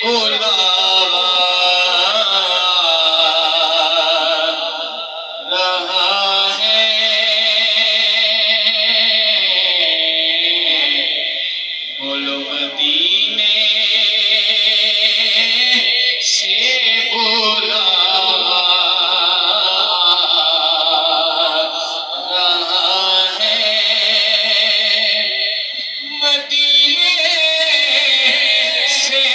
बुलावा रहा है। बोलो मदीने से बुलावा रहा है। मदीने से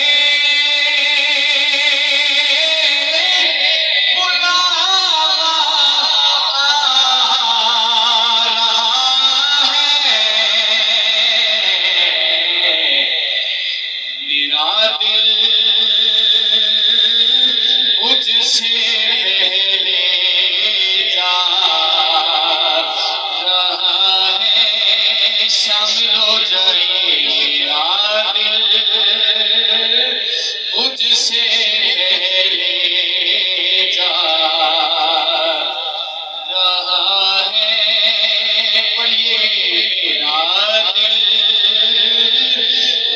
मुझसे पहले जा रहा है। शामिल हो जाए मेरा दिल मुझसे पहले जा रहा है। पढ़िए मेरा दिल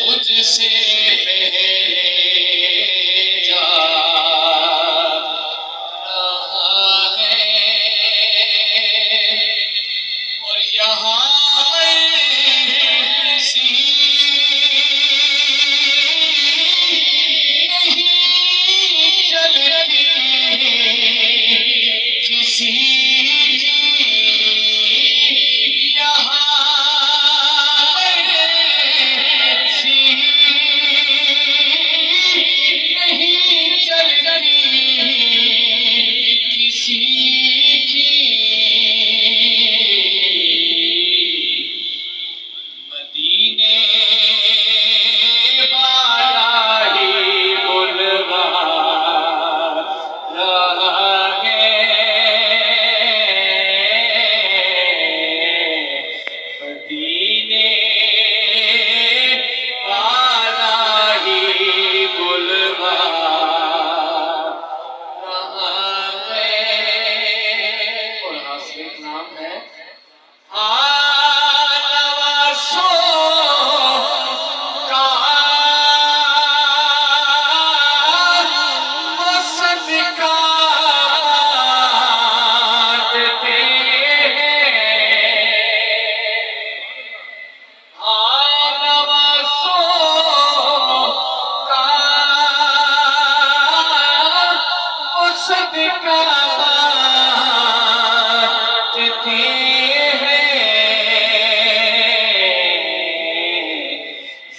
मुझसे पहले जा रहा है। और यहाँ सी नहीं चलती किसी मदीने वाला ही बुलवा रहा है। मदीने वाला ही बुलवा रहा है। और हासिल नाम है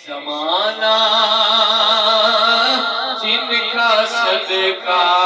ज़माना जिनका सदका